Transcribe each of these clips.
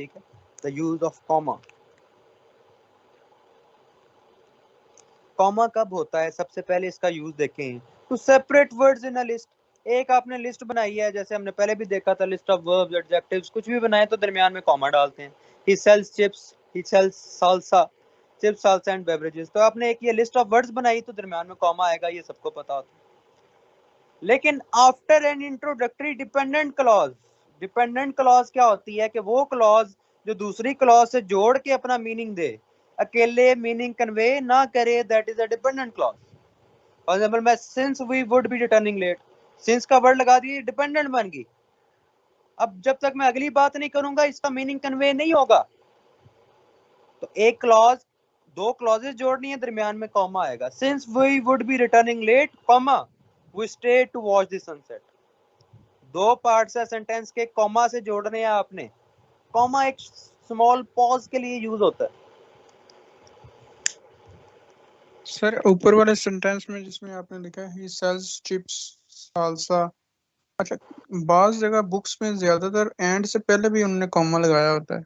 ठीक है, the use of comma. Comma कब होता है, सबसे पहले इसका यूज देखें, to separate words in a list. एक आपने लिस्ट बनाई है, जैसे हमने पहले भी देखा था, लिस्ट ऑफ वर्ब्स, एडजेक्टिव्स, कुछ भी बनाए तो दरमियान में कॉमा डालते हैं। He sells chips, he sells salsa, chips, salsa and beverages. तो आपने एक ये लिस्ट ऑफ वर्ड्स बनाई तो दरमियान में कॉमा आएगा, ये सबको पता होता है। लेकिन after N introductory dependent clause, dependent clause क्या होती है कि वो क्लॉज जो दूसरी क्लॉज से जोड़ के अपना मीनिंग दे, अकेले मीनिंग कन्वे ना करे, that is a dependent clause. For example मैं since we would be returning late, since का वर्ड लगा दिए, डिपेंडेंट बन गई। अब जब तक मैं अगली बात नहीं करूंगा इसका मीनिंग कन्वे नहीं होगा। तो एक क्लॉज, दो क्लॉजेस जोड़नी है, दरमियान में कॉमा आएगा। Since we would be returning late, comma, we stay to watch the sunset. दो पार्ट्स है सेंटेंस के, कॉमा से जोड़ने हैं आपने। कॉमा एक स्मॉल पॉज के लिए यूज होता है। सर ऊपर वाले सेंटेंस में जिसमें आपने लिखा है ही सेल्स चिप्स साल्सा, अच्छा, बाज जगह बुक्स में ज्यादातर एंड से पहले भी उन्होंने कॉमा लगाया होता है।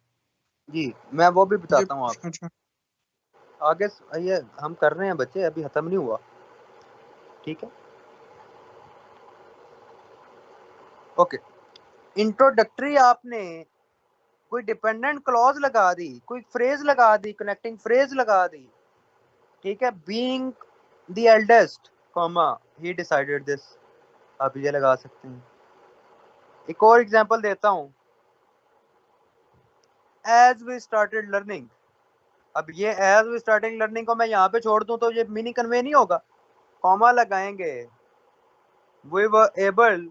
जी, मैं वो भी ये बताता हूँ आपको। अच्छा, आगे ये हम कर रहे हैं बच्चे, अभी खत्म नहीं हुआ, ठीक है। ओके, इंट्रोडक्टरी आपने कोई डिपेंडेंट क्लॉज लगा दी, कोई फ्रेज लगा दी, कनेक्टिंग फ्रेज लगा दी, ठीक है। Being the eldest, comma, he decided this, आप ये लगा सकते हैं। एक और एग्जांपल देता हूं, एज वी स्टार्टेड लर्निंग। अब ये एज वी स्टार्टेड लर्निंग को मैं यहाँ पे छोड़ दूं तो ये मीनिंग कन्वे नहीं होगा, कॉमा लगाएंगे। We were able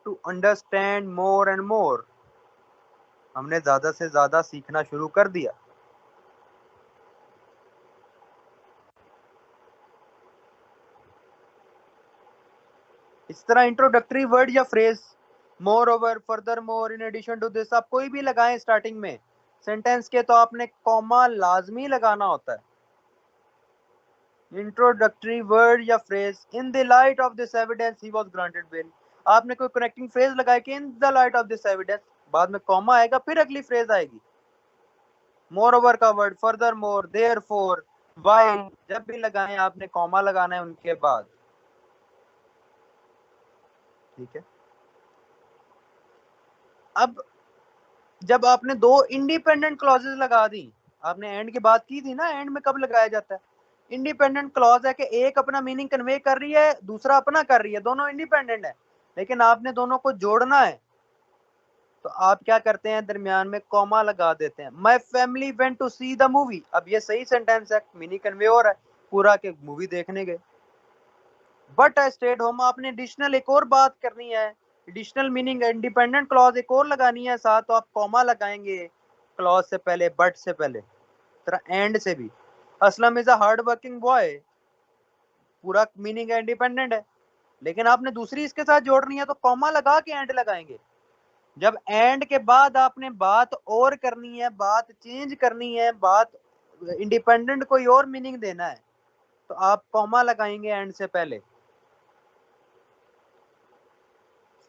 to understand more and more, हमने ज्यादा से ज्यादा सीखना शुरू कर दिया। इस तरह इंट्रोडक्टरी वर्ड या phrase, moreover, furthermore, in addition to this, आप कोई भी लगाएं स्टार्टिंग में सेंटेंस के तो आपने कॉमा लाजमी लगाना होता है। इंट्रोडक्टरी वर्ड या phrase, in the light of this evidence he was granted bail, आपने कोई कनेक्टिंग फ्रेज लगाया कि in the light of this evidence, बाद में कॉमा आएगा, फिर अगली फ्रेज आएगी। मोर ओवर का word, furthermore, therefore, while, जब भी लगाएं आपने कॉमा लगाना है उनके बाद, ठीक है। अब जब आपने दो इंडिपेंडेंट क्लॉजेस लगा दी, आपने एंड की बात की थी ना, एंड में कब लगाया जाता है, इंडिपेंडेंट क्लॉज है कि एक अपना मीनिंग कन्वे कर रही है, दूसरा अपना कर रही है, दोनों इंडिपेंडेंट है, लेकिन आपने दोनों को जोड़ना है, तो आप क्या करते हैं, दरमियान में कॉमा लगा देते हैं। My family went to see the movie, अब ये सही सेंटेंस है, मीनिंग कन्वे हो रहा है पूरा के मूवी देखने गए। बट आई स्टेड होम, आपने एडिशनल एक और बात करनी है, एडिशनल मीनिंग इंडिपेंडेंट क्लॉज एक और लगानी है साथ, तो आप कॉमा लगाएंगे क्लॉज से पहले, बट से पहले, तरह एंड से भी। Aslam is a hard working boy, पूरा मीनिंग है इंडिपेंडेंट है, लेकिन आपने दूसरी इसके साथ जोड़नी है तो कॉमा लगा के एंड लगाएंगे। जब एंड के बाद आपने बात और करनी है, बात चेंज करनी है, बात इंडिपेंडेंट कोई और मीनिंग देना है, तो आप कॉमा लगाएंगे एंड से पहले।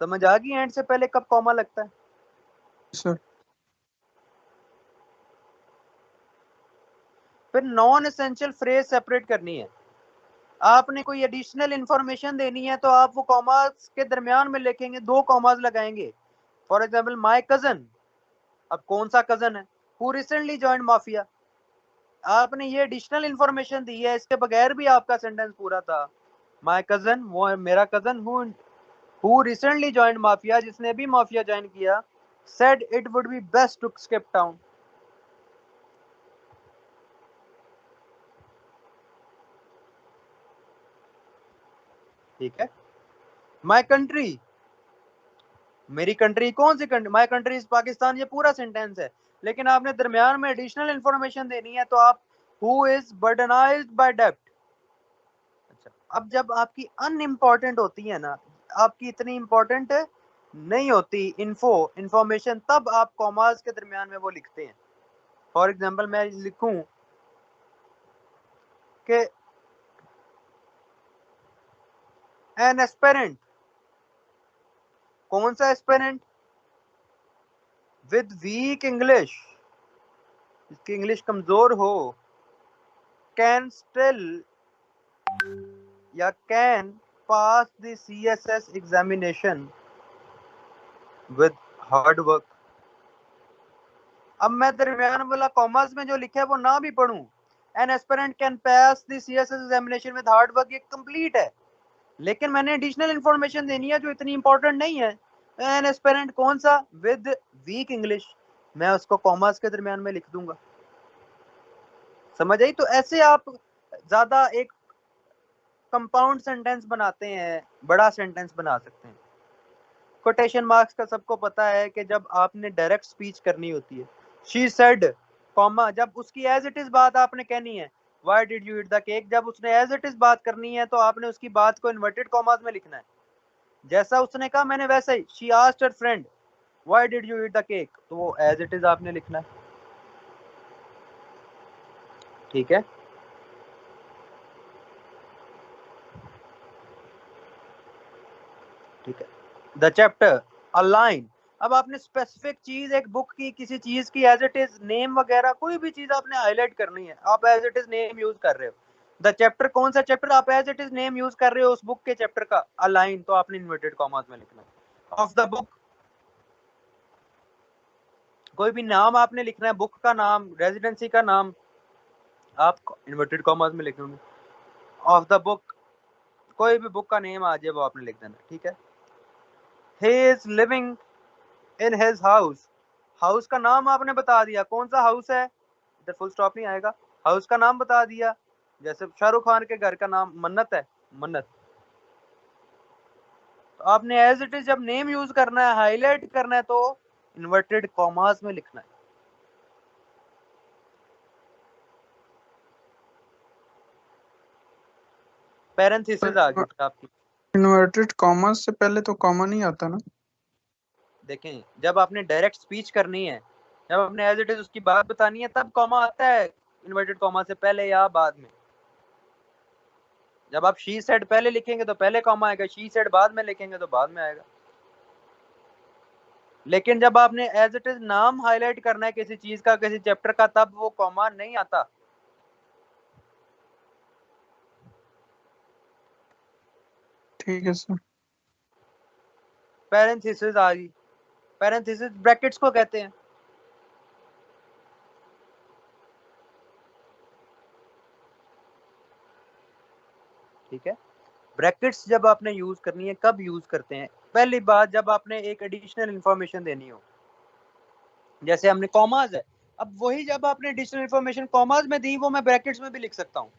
समझ आ गई एंड से पहले कब कॉमा लगता है। सर फिर नॉन एसेंशियल फ्रेज सेपरेट करनी है, आपने कोई एडिशनल इंफॉर्मेशन देनी है तो आप वो कॉमास के दरमियान में लिखेंगे, दो कॉमास लगाएंगे। फॉर एग्जाम्पल माई कजन, अब कौन सा कजन है, हु रिसेंटली ज्वाइंट माफिया, आपने ये एडिशनल इंफॉर्मेशन दी है, इसके बगैर भी आपका सेंटेंस पूरा था। माई कजन, वो है मेरा cousin, who recently joined mafia, जिसने अभी माफिया ज्वाइन किया, said it would be best to skip town, ठीक है। माई कंट्री, मेरी कंट्री कौन सी country, my country is Pakistan, ये पूरा सेंटेंस है, लेकिन आपने दरमियान में एडिशनल इंफॉर्मेशन देनी है तो आप हु इज बर्डनाइज्ड बाय डेब्ट। अच्छा, अब जब आपकी अनइम्पॉर्टेंट होती है ना, आपकी इतनी इंपॉर्टेंट नहीं होती इंफॉर्मेशन, तब आप कॉमास के दरमियान में वो लिखते हैं। फॉर एग्जाम्पल मैं लिखूं कि एन एस्पेरेंट, कौन सा एस्पेरेंट, विद वीक इंग्लिश, जिसकी इंग्लिश कमजोर हो, कैन स्टिल या can pass the CSS examination with hard work. अब मैं दरमियान वाला कॉमर्स में जो लिखा है वो ना भी पढ़ूं, an aspirant can pass the CSS examination with hard work, ये कंप्लीट है, लेकिन मैंने एडिशनल इंफॉर्मेशन देनी है जो इतनी इंपॉर्टेंट नहीं है। एन एस्पिरेंट कौन सा, विद वीक इंग्लिश, मैं उसको कॉमर्स के दरमियान में लिख दूंगा। समझ आई? तो ऐसे आप ज्यादा एक कंपाउंड सेंटेंस बनाते हैं, बड़ा सेंटेंस बना सकते हैं। कोटेशन मार्क्स का सबको पता है कि जब आपने डायरेक्ट स्पीच करनी होती है, शी सेड कॉमा, जब उसकी एज इट इज बात आपने कहनी है, why did you eat the cake, जब उसने एज इट इज बात करनी है तो आपने उसकी बात को इन्वर्टेड कॉमास में लिखना है। जैसा उसने कहा मैंने वैसा ही, she asked her friend why did you eat the cake, तो वो एज इट इज आपने लिखना है। ठीक है, ठीक है। द चैप्टर, अ लाइन, अब आपने स्पेसिफिक चीज, एक बुक की किसी चीज की एज इट इज नेम वगैरह कोई भी चीज आपने हाईलाइट करनी है, आप as it is name use कर रहे हो। द चैप्टर, कौन सा चैप्टर, आप as it is name use कर रहे हो उस बुक के चैप्टर का, अ लाइन, तो आपने इन्वर्टेड कॉमास में लिखना है। ऑफ द बुक, कोई भी नाम आपने लिखना है, बुक का नाम, रेजिडेंसी का नाम, आप इन्वर्टेड कॉमास में लिखेंगे। ऑफ द बुक, कोई भी बुक का नेम आ जाए वो आपने लिख देना। ठीक है। He is living in his house, house का नाम आपने बता दिया, कौन सा हाउस है, इधर फुल स्टॉप नहीं आएगा, हाउस का नाम बता दिया। जैसे शाहरुख खान के घर का नाम मन्नत है, मन्नत, तो आपने एज इट इज जब नेम यूज करना है, हाईलाइट करना है, तो इन्वर्टेड कॉमास में लिखना है। पैरेंथेसिस आ गई आपकी। इन्वर्टेड कॉमर्स से पहले तो कॉमा नहीं आता ना। देखें, जब आपने डायरेक्ट स्पीच करनी है, जब आपने एज इट इज उसकी बात बतानी है, तब कॉमा आता है इन्वर्टेड कॉमा से पहले या बाद में। जब आप शी सेड पहले लिखेंगे तो पहले कॉमा आएगा, शी सेड बाद में लिखेंगे तो बाद में आएगा। लेकिन जब आपने एज इट इज नाम हाईलाइट करना है किसी चीज का, किसी चैप्टर का, तब वो कॉमा नहीं आता। ठीक है सर। पैरेंथेसिस आ गई, पैरेंथेसिस ब्रैकेट्स को कहते हैं। ठीक है, ब्रैकेट्स जब आपने यूज करनी है, कब यूज करते हैं, पहली बात जब आपने एक एडिशनल इंफॉर्मेशन देनी हो, जैसे हमने कॉमाज है, अब वही जब आपने एडिशनल इंफॉर्मेशन कॉमाज में दी, वो मैं ब्रैकेट्स में भी लिख सकता हूँ।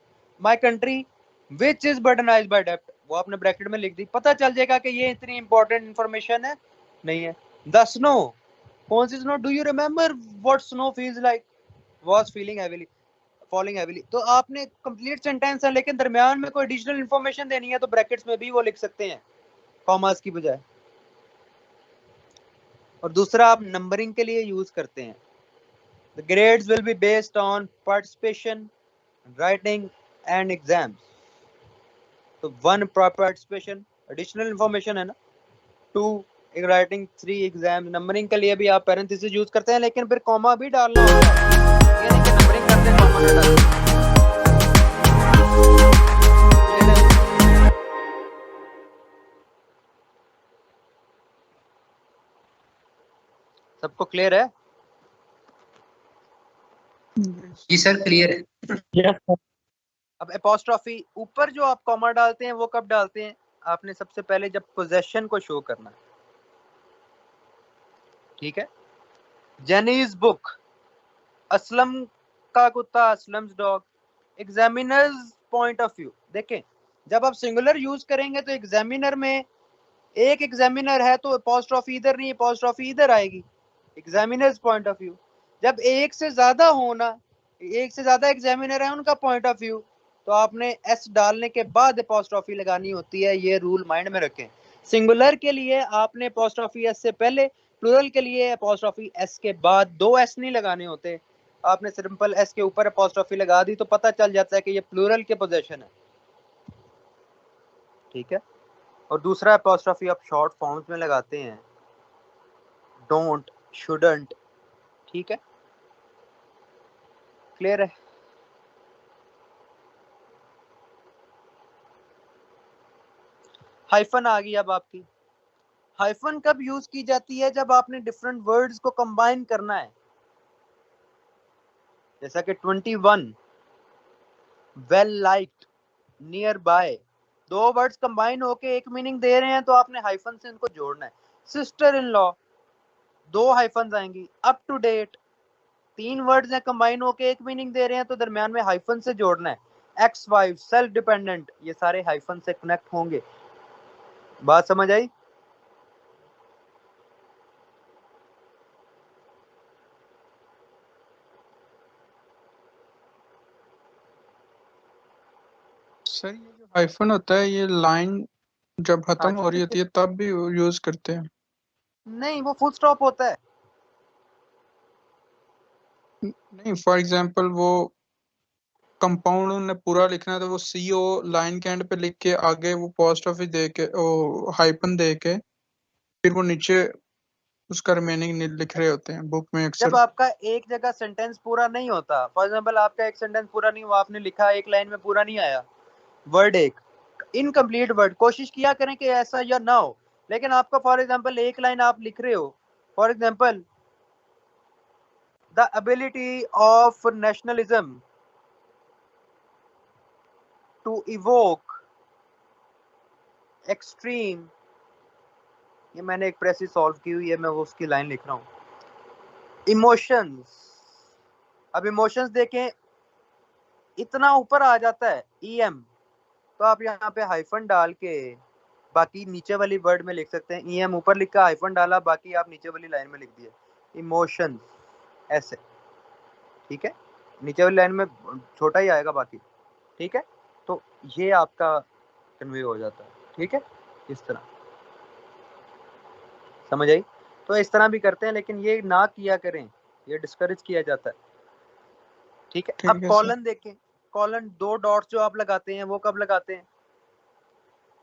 My country which is burdenized by डेब्ट, वो आपने ब्रैकेट में लिख दी, पता चल जाएगा कि ये इतनी इंपॉर्टेंट इंफॉर्मेशन है नहीं है। द स्नो, कौन सी snow, do you remember what snow feels like, was feeling heavily, falling heavily, तो आपने कंप्लीट सेंटेंस है, लेकिन दरमियान में कोई एडिशनल इंफॉर्मेशन देनी है तो ब्रैकेट्स में भी वो लिख सकते हैं कॉमास की बजाय। और दूसरा आप नंबरिंग के लिए यूज करते हैं, the grades will be based on participation, writing and exams, तो 1 पार्टिसिपेशन एडिशनल इंफॉर्मेशन है ना, 2 राइटिंग, 3 एग्जाम। नंबरिंग के लिए भी आप पैरेंथेसिस यूज करते हैं, लेकिन फिर कॉमा भी डालना होता है, ये नहीं कि नंबरिंग करते हैं कॉमा ना डालते। सबको क्लियर है? जी सर, क्लियर है। यस अब एपोस्ट्रोफी, ऊपर जो आप कॉमा डालते हैं वो कब डालते हैं, आपने सबसे पहले जब पोजेशन को शो करना है। ठीक है, जेनीज बुक, असलम का कुत्ता, Aslam's dog, examiners point of view. देखें, जब आप सिंगुलर यूज करेंगे तो एग्जामिनर में एक एग्जामिनर है तो एपोस्ट्रोफी इधर नहीं, एपोस्ट्रोफी इधर आएगी, एग्जामिनर्स पॉइंट ऑफ व्यू। जब एक से ज्यादा होना, एक से ज्यादा एग्जामिनर है उनका पॉइंट ऑफ व्यू, तो आपने एस डालने के बाद एपोस्ट्रोफी लगानी होती है, ये रूल माइंड में रखें। सिंगुलर के लिए आपने एपोस्ट्रोफी एस से पहले, प्लूरल के लिए एपोस्ट्रोफी एस के बाद, 2 एस नहीं लगाने होते, आपने सिंपल एस के ऊपर एपोस्ट्रोफी लगा दी तो पता चल जाता है कि ये प्लूरल के पोजीशन है। ठीक है, और दूसरा एपोस्ट्रोफी आप शॉर्ट फॉर्म्स में लगाते हैं, डोंट, शुडंट, ठीक है, क्लियर है? हाइफन आ गई अब आपकी। हाइफन कब यूज की जाती है? जब आपने डिफरेंट वर्ड्स को कंबाइन करना है, जैसा कि 21, वेल लाइक्ड, नियर बाय, दो वर्ड्स कंबाइन होके एक मीनिंग दे रहे हैं तो आपने हाइफन से इनको जोड़ना है। सिस्टर इन लॉ, दो हाइफन आएंगी। अप टू डेट, तीन वर्ड्स हैं कंबाइन होके एक मीनिंग दे रहे हैं तो दरमियान में हाइफन से जोड़ना है। एक्स वाइफ, सेल्फ डिपेंडेंट, ये सारे हाइफन से कनेक्ट होंगे। बात समझ आई? सर ये जो हाइफन होता है ये लाइन जब खत्म हाँ, हो रही होती है तब भी यूज करते हैं? नहीं, वो फुल स्टॉप होता है। नहीं, फॉर एग्जांपल वो कंपाउंड उन्हें पूरा लिखना है तो वो सीओ लाइन के एंड पे लिख के आगे वो पोस्ट ऑफिस दे के वो हाइफन दे के फिर वो नीचे उसका रिमेनिंग लिख रहे होते हैं बुक में जब अक्सर। आपका एक जगह सेंटेंस पूरा नहीं होता, फॉर एग्जांपल आपका एक सेंटेंस पूरा नहीं हुआ, आपने लिखा एक लाइन में पूरा नहीं आया, वर्ड एक इनकम्प्लीट वर्ड, कोशिश किया करें कि ऐसा या ना हो। लेकिन आपका फॉर एग्जांपल एक लाइन आप लिख रहे हो, for example the ability of nationalism to evoke extreme, ये मैंने एक प्रेसी सॉल्व की हुई है, मैं वो उसकी लाइन लिख रहा हूँ। इमोशंस, अब इमोशंस देखें इतना ऊपर आ जाता है ईएम, तो आप यहाँ पे हाइफन डाल के बाकी नीचे वाली वर्ड में लिख सकते हैं। ईएम ऊपर लिखा, हाइफन डाला, बाकी आप नीचे वाली लाइन में लिख दिए इमोशंस, ऐसे। ठीक है, नीचे वाली लाइन में छोटा ही आएगा बाकी। ठीक है, तो ये आपका कन्वे हो जाता है। ठीक है, इस तरह समझ आई? तो इस तरह भी करते हैं, लेकिन ये ना किया करें, ये डिस्करेज किया जाता है। ठीक है, अब ठीक है सर। कॉलन देखें। कॉलन, दो डॉट्स जो आप लगाते हैं वो कब लगाते हैं?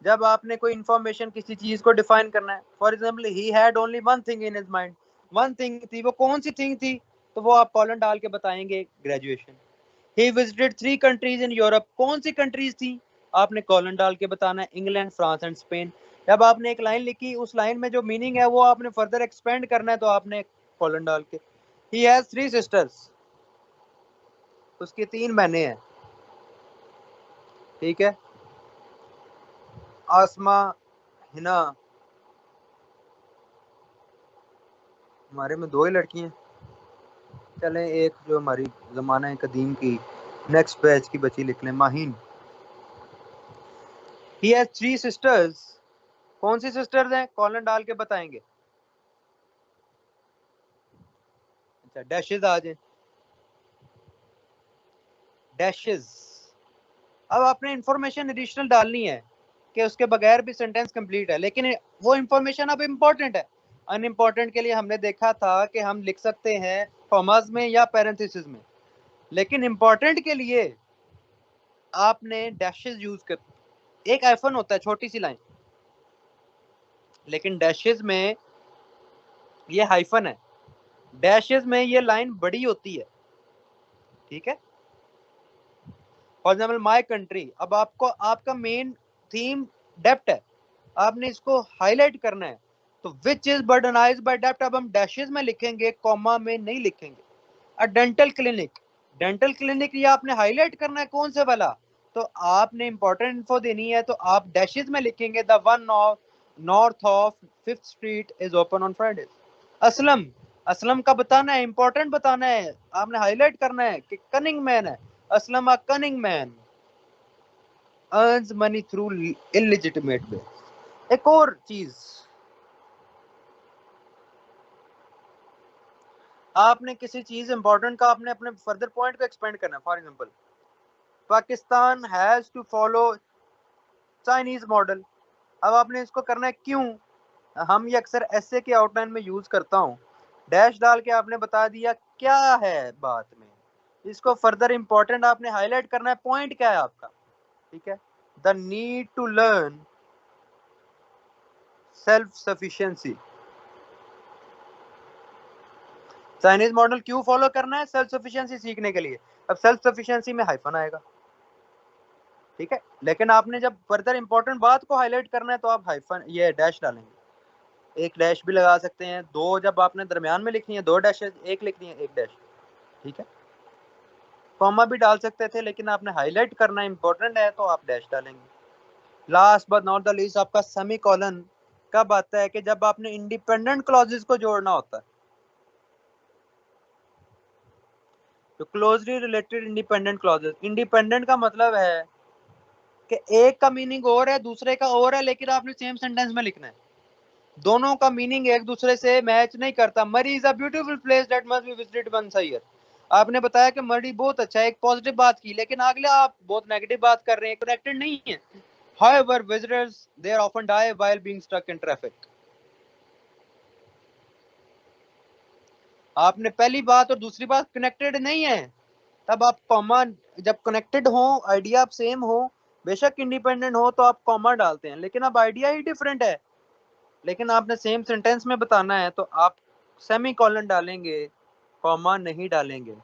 जब आपने कोई इंफॉर्मेशन किसी चीज को डिफाइन करना है। For example, he had only one thing in his mind, one thing थी, वो कौन सी थिंग थी? तो वो आप कॉलन डाल के बताएंगे, graduation. He visited 3 countries in Europe, कौन सी कंट्रीज थी? आपने कॉलन डाल के बताना है, इंग्लैंड, फ्रांस एंड स्पेन। जब आपने एक लाइन लिखी, उस लाइन में जो मीनिंग है वो आपने फर्दर एक्सपेंड करना है, तो आपने कॉलन डाल के। ही हैज 3 सिस्टर्स, उसकी 3 बहनें हैं। ठीक है, आसमा, हिना, हमारे में 2 ही लड़की हैं। चलें एक जो हमारी ज़माना कदीम की नेक्स्ट बैच की बची लिख लें, माहीन। ही हैज 3 सिस्टर्स, कौन सी सिस्टर्स हैं? कॉलन डाल के बताएंगे। अच्छा, डैशेस आ जाए, डैशेस। अब आपने इंफॉर्मेशन एडिशनल डालनी है कि उसके बगैर भी सेंटेंस कंप्लीट है, लेकिन वो इंफॉर्मेशन अब इम्पोर्टेंट है। अनइम्पोर्टेंट के लिए हमने देखा था कि हम लिख सकते हैं कॉमास में या पैरेंथेसिस में, लेकिन इंपॉर्टेंट के लिए आपने डैशेस यूज कर। एक हाइफन होता है, छोटी सी लाइन, लेकिन डैशेस में ये हाइफन है, डैशेस में ये लाइन बड़ी होती है। ठीक है, फॉर एग्जाम्पल माई कंट्री, अब आपको आपका मेन थीम डेप्थ है, आपने इसको हाईलाइट करना है, तो विच इज बर्डनाइज्ड बाय डेप्थ, अब हम डैशेस में लिखेंगे, कॉमा में नहीं लिखेंगे। A dental clinic, dental clinic ये आपने हाईलाइट करना है, कौन से वाला? तो आपने इंपॉर्टेंट इन्फो देनी है, तो आप डैशेस में लिखेंगे, the one of north of 5th street is open on Friday. Aslam, Aslam का बताना है, इंपॉर्टेंट बताना है, आपने हाईलाइट करना है कि कनिंग मैन है, Aslam a cunning man earns money through illegitimate way. एक और चीज, आपने किसी चीज इंपॉर्टेंट का आपने अपने फर्दर पॉइंट को एक्सपेंड करना है। For example, Pakistan has to follow Chinese model, अब आपने इसको करना है, क्यों? हम ये अक्सर ऐसे के आउटलाइन में यूज करता हूँ, डैश डाल के आपने बता दिया क्या है बात में, इसको फर्दर इंपॉर्टेंट आपने हाईलाइट करना है, पॉइंट क्या है आपका। ठीक है, the need to learn self sufficiency, Chinese model क्यों फॉलो करना है? सेल्फ सफिशिएंसी सीखने के लिए। अब सेल्फ सफिशिएंसी में हाइफन आएगा, ठीक है, लेकिन आपने जब फर्दर इंपॉर्टेंट बात को हाईलाइट करना है तो आप हाइफन ये डैश डालेंगे। एक डैश भी लगा सकते हैं, दो जब आपने दरमियान में लिखनी है 2 डैशेस, एक लिखनी है 1 डैश, ठीक है। कॉमा भी डाल सकते थे, लेकिन आपने हाईलाइट करना इंपॉर्टेंट है तो आप डैश डालेंगे। Last but not the least आपका सेमीकोलन कब आता है? कि जब आपने इंडिपेंडेंट क्लॉजेस को जोड़ना होता है। तो closely related independent clauses, independent का मतलब है कि एक का मीनिंग और है, दूसरे का और है, लेकिन आपने सेम सेंटेंस में लिखना है। दोनों का मीनिंग एक दूसरे से मैच नहीं करता। Murree is a beautiful place that must be visited once a year. आपने बताया कि मरी बहुत अच्छा है, एक पॉजिटिव बात की, लेकिन अगले आप बहुत नेगेटिव बात कर रहे हैं, कनेक्टेड नहीं है। However, visitors there often die while being stuck in traffic. आपने पहली बात और दूसरी बात कनेक्टेड नहीं है, तब आप कॉमा, जब कनेक्टेड हो, आइडिया सेम हो, बेशक इंडिपेंडेंट हो, तो आप कॉमा डालते हैं, लेकिन अब आइडिया ही डिफरेंट है, लेकिन आपने सेम सेंटेंस में बताना है तो आप सेमी कॉलन डालेंगे, कॉमा नहीं डालेंगे।